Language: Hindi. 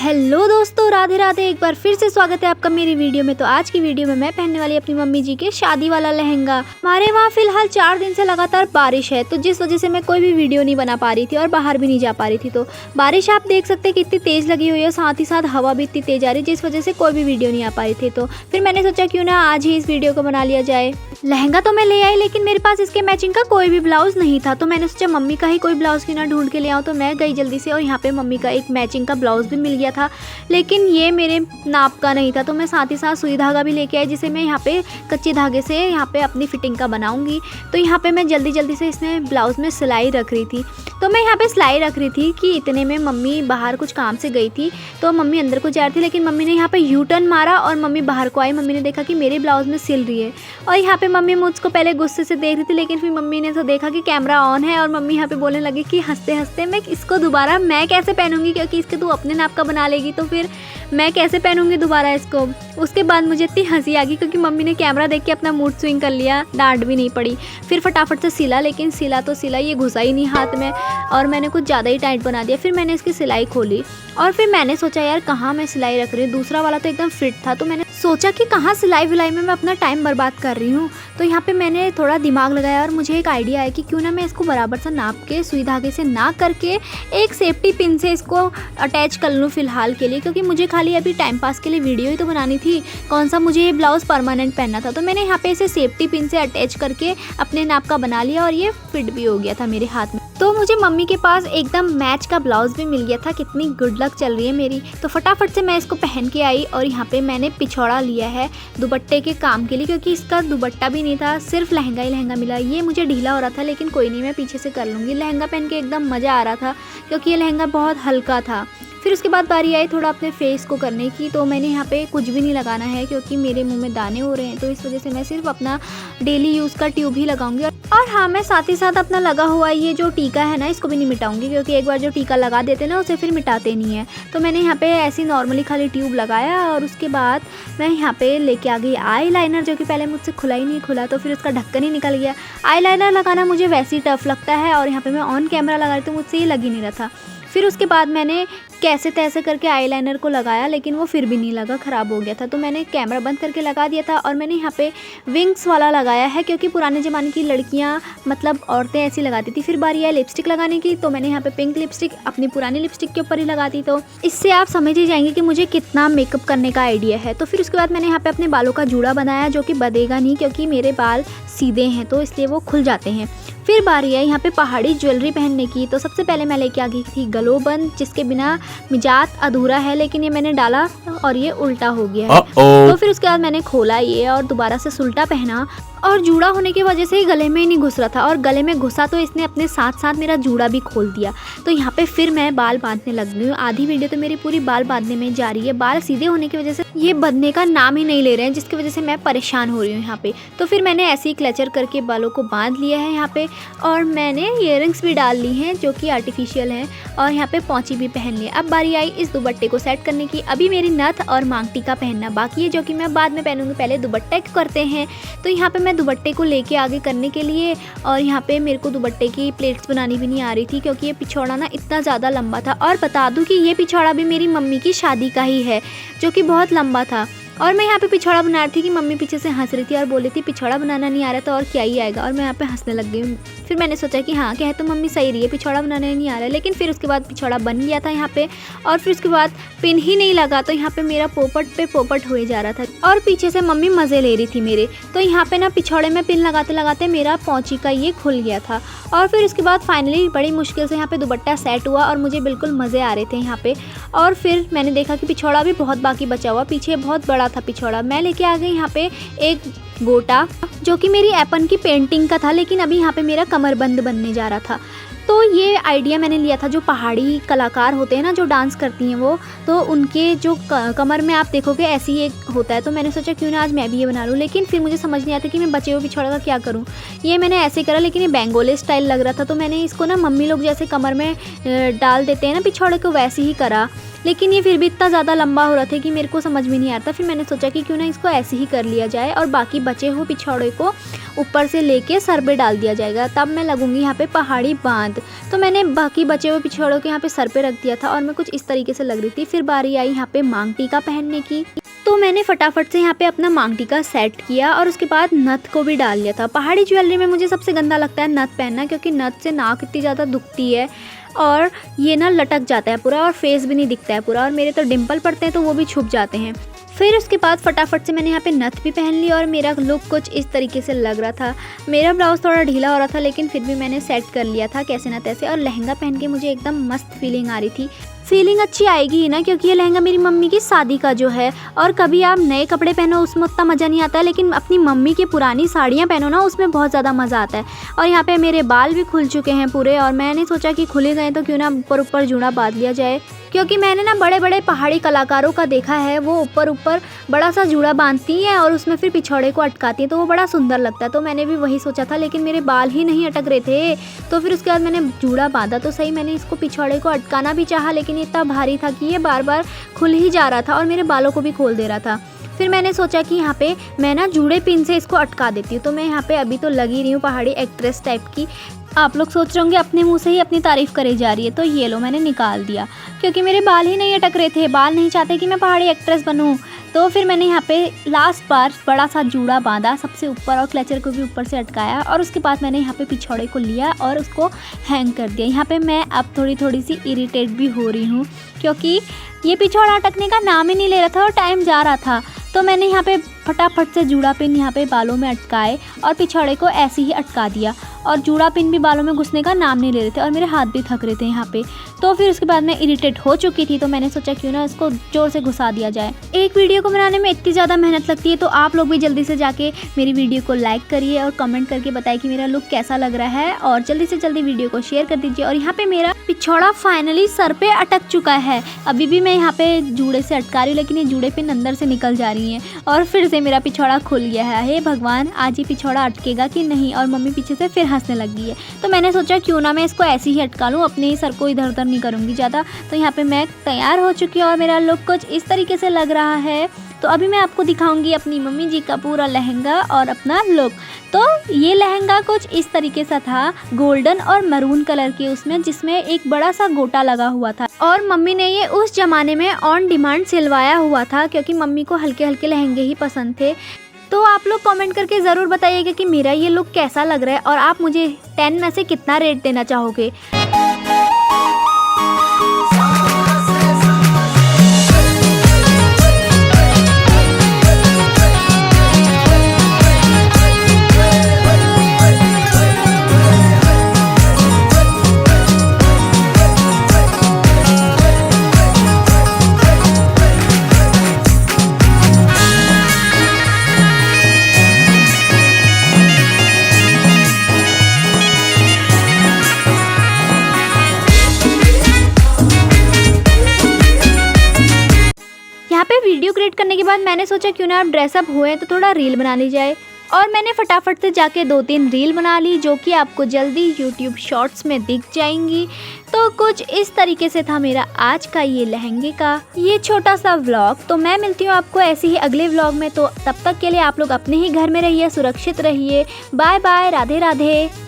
हेलो दोस्तों, राधे राधे। एक बार फिर से स्वागत है आपका मेरी वीडियो में। तो आज की वीडियो में मैं पहनने वाली अपनी मम्मी जी के शादी वाला लहंगा। हमारे वहाँ फिलहाल 4 दिन से लगातार बारिश है, तो जिस वजह से मैं कोई भी वीडियो नहीं बना पा रही थी और बाहर भी नहीं जा पा रही थी। तो बारिश आप देख सकते हैं कि इतनी तेज़ लगी हुई है, साथ ही साथ हवा भी इतनी तेज़ आ रही है, जिस वजह से कोई भी वीडियो नहीं आ पा रही थी। तो फिर मैंने सोचा क्यों ना आज ही इस वीडियो को बना लिया जाए। लहंगा तो मैं ले आई, लेकिन मेरे पास इसके मैचिंग का कोई भी ब्लाउज़ नहीं था। तो मैंने सोचा मम्मी का ही कोई ब्लाउज़ क्यों ना ढूंढ के ले आऊँ। तो मैं गई जल्दी से और यहाँ पे मम्मी का एक मैचिंग का ब्लाउज़ भी मिल गया था, लेकिन ये मेरे नाप का नहीं था। तो मैं साथ ही साथ सुई धागा भी लेके आई, जिसे मैं यहाँ पे कच्चे धागे से यहाँ पे अपनी फिटिंग का बनाऊंगी। तो यहाँ पे मैं जल्दी से इसमें ब्लाउज़ में सिलाई रख रही थी। तो मैं यहाँ पे सिलाई रख रही थी कि इतने में मम्मी बाहर कुछ काम से गई थी, तो मम्मी अंदर को जा रही थी, लेकिन मम्मी ने यहाँ पे यू टर्न मारा और मम्मी बाहर को आई। मम्मी ने देखा कि मेरे ब्लाउज़ में सिल रही है, और यहाँ पे मम्मी मुझको पहले गुस्से से देख रही थी, लेकिन फिर मम्मी ने तो देखा कि कैमरा ऑन है, और मम्मी यहाँ पे बोलने लगी कि हंसते हंसते मैं इसको दोबारा मैं कैसे पहनूंगी, क्योंकि इसके तू अपने नाप का बना लेगी, तो फिर मैं कैसे पहनूंगी दोबारा इसको। उसके बाद मुझे इतनी हंसी आ गई, क्योंकि मम्मी ने कैमरा देख के अपना मूड स्विंग कर लिया, डांट भी नहीं पड़ी। फिर फटाफट से सिला, लेकिन सिला तो सिला, ये घुसा ही नहीं हाथ में, और मैंने कुछ ज़्यादा ही टाइट बना दिया। फिर मैंने इसकी सिलाई खोली, और फिर मैंने सोचा यार कहाँ मैं सिलाई रख रही हूँ, दूसरा वाला तो एकदम फिट था। तो मैंने सोचा कि कहाँ सिलाई विलाई में मैं अपना टाइम बर्बाद कर रही हूँ। तो यहाँ पे मैंने थोड़ा दिमाग लगाया, और मुझे एक आइडिया आया कि क्यों ना मैं इसको बराबर सा नाप के सुई धागे से ना करके एक सेफ्टी पिन से इसको अटैच कर लूँ फ़िलहाल के लिए, क्योंकि मुझे खाली अभी टाइम पास के लिए वीडियो ही तो बनानी थी, कौन सा मुझे ये ब्लाउज़ परमानेंट पहनना था। तो मैंने यहाँ पे इसे सेफ्टी पिन से अटैच करके अपने नाप का बना लिया, और ये फिट भी हो गया था मेरे हाथ में। तो मुझे मम्मी के पास एकदम मैच का ब्लाउज़ भी मिल गया था। कितनी गुड लक चल रही है मेरी। तो फटाफट से मैं इसको पहन के आई, और यहाँ पे मैंने पिछौड़ा लिया है दुपट्टे के काम के लिए, क्योंकि इसका दुपट्टा भी नहीं था, सिर्फ लहंगा ही लहंगा मिला। ये मुझे ढीला हो रहा था, लेकिन कोई नहीं, मैं पीछे से कर लूँगी। लहंगा पहन के एकदम मज़ा आ रहा था, क्योंकि ये लहंगा बहुत हल्का था। फिर उसके बाद बारी आई थोड़ा अपने फेस को करने की। तो मैंने यहाँ पे कुछ भी नहीं लगाना है, क्योंकि मेरे मुंह में दाने हो रहे हैं, तो इस वजह से मैं सिर्फ अपना डेली यूज़ का ट्यूब ही लगाऊंगी। और हाँ, मैं साथ ही साथ अपना लगा हुआ ये जो टीका है ना, इसको भी नहीं मिटाऊंगी, क्योंकि एक बार जो टीका लगा देते हैं ना, उसे फिर मिटाते नहीं है। तो मैंने यहाँ पे ऐसी नॉर्मली खाली ट्यूब लगाया, और उसके बाद मैं यहाँ पे लेके आ गई आई लाइनर, जो कि पहले मुझसे खुला ही नहीं खुला, तो फिर उसका ढक्कन ही निकल गया। आई लाइनर लगाना मुझे वैसे ही टफ लगता है, और यहाँ पर मैं ऑन कैमरा लगा रही थी, मुझसे ये लग ही नहीं रहा था। फिर उसके बाद मैंने कैसे तैसे करके आईलाइनर को लगाया, लेकिन वो फिर भी नहीं लगा, ख़राब हो गया था। तो मैंने कैमरा बंद करके लगा दिया था, और मैंने यहाँ पे विंग्स वाला लगाया है, क्योंकि पुराने ज़माने की लड़कियाँ मतलब औरतें ऐसी लगाती थी। फिर बारी आई लिपस्टिक लगाने की, तो मैंने यहाँ पे पिंक लिपस्टिक अपनी पुरानी लिपस्टिक के ऊपर ही लगा दी। तो इससे आप समझ ही जाएंगे कि मुझे कितना मेकअप करने का आइडिया है। तो फिर उसके बाद मैंने यहाँ पर अपने बालों का जूड़ा बनाया, जो कि बंधेगा नहीं, क्योंकि मेरे बाल सीधे हैं, तो इसलिए वो खुल जाते हैं। फिर बारी है यहाँ पे पहाड़ी ज्वेलरी पहनने की। तो सबसे पहले मैं लेके आ गई थी गलोबंद, जिसके बिना मिजाज अधूरा है, लेकिन ये मैंने डाला और ये उल्टा हो गया है। तो फिर उसके बाद मैंने खोला ये, और दोबारा से सुल्टा पहना, और जूड़ा होने की वजह से ही गले में ही नहीं घुस रहा था, और गले में घुसा तो इसने अपने साथ साथ मेरा जूड़ा भी खोल दिया। तो यहाँ पे फिर मैं बाल बांधने लग गई हूँ। आधी वीडियो तो मेरी पूरी बाल बांधने में जा रही है। बाल सीधे होने की वजह से ये बंधने का नाम ही नहीं ले रहे हैं, जिसकी वजह से मैं परेशान हो रही हूँ यहाँ पे। तो फिर मैंने ऐसे ही क्लचर करके बालों को बांध लिया है यहाँ पे, और मैंने ईयररिंग्स भी डाल ली हैं, जो कि आर्टिफिशियल हैं, और यहाँ पे पौंची भी पहन ली। अब बारी आई इस दुपट्टे को सेट करने की। अभी मेरी नथ और मांग टीका पहनना बाकी है, जो कि मैं बाद में पहनूंगी। पहले दुपट्टे करते हैं। तो यहाँ पे मैं दुपट्टे को लेके आगे करने के लिए, और यहाँ पे मेरे को दुपट्टे की प्लेट्स बनानी भी नहीं आ रही थी, क्योंकि ये पिछौड़ा ना इतना ज़्यादा लंबा था। और बता दूँ कि ये पिछौड़ा भी मेरी मम्मी की शादी का ही है, जो कि बहुत लंबा था। और मैं यहाँ पे पिछौड़ा बना रही थी कि मम्मी पीछे से हंस रही थी और बोली थी पिछौड़ा बनाना नहीं आ रहा, तो और क्या ही आएगा। और मैं यहाँ पे हंसने लग गई हूँ। फिर मैंने सोचा कि हाँ, कह तो मम्मी सही रही है, पिछौड़ा बनाना नहीं आ रहा है। लेकिन फिर उसके बाद पिछौड़ा बन गया था यहाँ पे, और फिर उसके बाद पिन ही नहीं लगा, तो यहाँ पे मेरा पोपट पे पोपट हुए जा रहा था, और पीछे से मम्मी मज़े ले रही थी मेरे। तो यहाँ पे ना पिछौड़े में पिन लगाते लगाते मेरा पौंची का ये खुल गया था। और फिर उसके बाद फाइनली बड़ी मुश्किल से यहाँ पे दुपट्टा सेट हुआ, और मुझे बिल्कुल मज़े आ रहे थे यहाँ पे। और फिर मैंने देखा कि पिछौड़ा भी बहुत बाकी बचा हुआ, पीछे बहुत बड़ा था पिछौड़ा। मैं लेके आ गई यहाँ पे एक गोटा, जो कि मेरी एपन की पेंटिंग का था, लेकिन अभी यहाँ पे मेरा कमरबंद बनने जा रहा था। तो ये आइडिया मैंने लिया था, जो पहाड़ी कलाकार होते हैं ना, जो डांस करती हैं वो, तो उनके जो कमर में आप देखोगे ऐसे ही एक होता है। तो मैंने सोचा क्यों ना आज मैं भी ये बना लूँ, लेकिन फिर मुझे समझ नहीं आता कि मैं बचे हुए पिछौड़ा का क्या करूँ। ये मैंने ऐसे करा, लेकिन ये बेंगोली स्टाइल लग रहा था, तो मैंने इसको ना मम्मी लोग जैसे कमर में डाल देते हैं ना पिछौड़े को, वैसे ही करा। लेकिन ये फिर भी इतना ज़्यादा लंबा हो रहा था कि मेरे को समझ में नहीं आता। फिर मैंने सोचा कि क्यों ना इसको ऐसे ही कर लिया जाए और बाकी बचे हुए पिछौड़े को ऊपर से लेके सर पे डाल दिया जाएगा, तब मैं लगूंगी यहाँ पे पहाड़ी बांध। तो मैंने बाकी बचे हुए पिछौड़ों को यहाँ पे सर पे रख दिया था और मैं कुछ इस तरीके से लग रही थी। फिर बारी आई यहाँ पे मांग टीका पहनने की, तो मैंने फटाफट से यहाँ पे अपना मांग टीका सेट किया और उसके बाद नथ को भी डाल लिया था। पहाड़ी ज्वेलरी में मुझे सबसे गंदा लगता है नथ पहनना, क्योंकि नथ से नाक इतनी ज़्यादा दुखती है और ये ना लटक जाता है पूरा और फेस भी नहीं दिखता है पूरा, और मेरे तो डिम्पल पड़ते हैं तो वो भी छुप जाते हैं। फिर उसके बाद फटाफट से मैंने यहाँ पे नथ भी पहन ली और मेरा लुक कुछ इस तरीके से लग रहा था। मेरा ब्लाउज़ थोड़ा ढीला हो रहा था लेकिन फिर भी मैंने सेट कर लिया था कैसे ना तैसे, और लहंगा पहन के मुझे एकदम मस्त फीलिंग आ रही थी। फीलिंग अच्छी आएगी ही ना, क्योंकि ये लहंगा मेरी मम्मी की शादी का जो है, और कभी आप नए कपड़े पहनो उसमें उतना मज़ा नहीं आता है, लेकिन अपनी मम्मी की पुरानी साड़ियाँ पहनो ना उसमें बहुत ज़्यादा मज़ा आता है। और यहाँ पे मेरे बाल भी खुल चुके हैं पूरे, और मैंने सोचा कि खुले गए तो क्यों ना ऊपर ऊपर जूड़ा बांध लिया जाए, क्योंकि मैंने ना बड़े बड़े पहाड़ी कलाकारों का देखा है, वो ऊपर ऊपर बड़ा सा जूड़ा बांधती हैं और उसमें फिर पिछौड़े को अटकाती हैं, तो वो बड़ा सुंदर लगता है। तो मैंने भी वही सोचा था, लेकिन मेरे बाल ही नहीं अटक रहे थे। तो फिर उसके बाद मैंने जूड़ा बांधा तो सही, मैंने इसको पिछौड़े को अटकाना भी चाहा, लेकिन ये इतना भारी था कि ये बार बार खुल ही जा रहा था और मेरे बालों को भी खोल दे रहा था। फिर मैंने सोचा कि यहाँ पे मैं ना जूड़े पिन से इसको अटका देती हूँ। तो मैं यहाँ पे अभी तो लगी रही हूँ पहाड़ी एक्ट्रेस टाइप की। आप लोग सोच रहे होंगे अपने मुंह से ही अपनी तारीफ़ करी जा रही है, तो ये लो मैंने निकाल दिया, क्योंकि मेरे बाल ही नहीं अटक रहे थे, बाल नहीं चाहते कि मैं पहाड़ी एक्ट्रेस बनूं। तो फिर मैंने यहाँ पे लास्ट बार बड़ा सा जूड़ा बांधा सबसे ऊपर और क्लचर को भी ऊपर से अटकाया, और उसके बाद मैंने यहाँ पे पिछौड़े को लिया और उसको हैंग कर दिया। यहाँ पे मैं अब थोड़ी सी इरिटेट भी हो रही हूँ, क्योंकि ये पिछौड़ा अटकने का नाम ही नहीं ले रहा था और टाइम जा रहा था। तो मैंने यहाँ पे फटाफट से जूड़ा पिन यहाँ पे बालों में अटकाए और पिछौड़े को ऐसे ही अटका दिया, और जूड़ा पिन भी बालों में घुसने का नाम नहीं ले रहे थे और मेरे हाथ भी थक रहे थे यहाँ पे। तो फिर उसके बाद मैं इरिटेट हो चुकी थी, तो मैंने सोचा क्यों ना इसको जोर से घुसा दिया जाए। एक वीडियो को बनाने में इतनी ज़्यादा मेहनत लगती है, तो आप लोग भी जल्दी से जाके मेरी वीडियो को लाइक करिए और कमेंट करके बताइए कि मेरा लुक कैसा लग रहा है, और जल्दी से जल्दी वीडियो को शेयर कर दीजिए। और यहाँ पे मेरा पिछौड़ा फाइनली सर पे अटक चुका है। अभी भी मैं यहाँ पे जूड़े से अटका रही हूँ, लेकिन ये जूड़े पिन अंदर से निकल जा रही हैं और फिर से मेरा पिछौड़ा खुल गया है। हे भगवान, आज ये पिछौड़ा अटकेगा कि नहीं। और मम्मी पीछे से फिर हंसने लगी है, तो मैंने सोचा क्यों ना मैं इसको ऐसे ही अटका लूँ, अपने ही सर को इधर उधर नहीं करूँगी ज़्यादा। तो यहाँ पे मैं तैयार हो चुकी हूँ और मेरा लुक कुछ इस तरीके से लग रहा है। तो अभी मैं आपको दिखाऊंगी अपनी मम्मी जी का पूरा लहंगा और अपना लुक। तो ये लहंगा कुछ इस तरीके से था, गोल्डन और मैरून कलर के उसमें, जिसमें एक बड़ा सा गोटा लगा हुआ था, और मम्मी ने ये उस जमाने में ऑन डिमांड सिलवाया हुआ था, क्योंकि मम्मी को हल्के हल्के लहंगे ही पसंद थे। तो आप लोग कमेंट करके ज़रूर बताइएगा कि मेरा ये लुक कैसा लग रहा है, और आप मुझे 10 में से कितना रेट देना चाहोगे। यहाँ पे वीडियो क्रिएट करने के बाद मैंने सोचा क्यों ना आप ड्रेसअप हुए तो थोड़ा रील बना ली जाए, और मैंने फटाफट से जाके 2-3 रील बना ली, जो कि आपको जल्दी YouTube शॉर्ट्स में दिख जाएंगी। तो कुछ इस तरीके से था मेरा आज का ये लहंगे का ये छोटा सा व्लॉग। तो मैं मिलती हूँ आपको ऐसे ही अगले व्लॉग में, तो तब तक के लिए आप लोग अपने ही घर में रहिए, सुरक्षित रहिए। Bye bye, Radhe Radhe.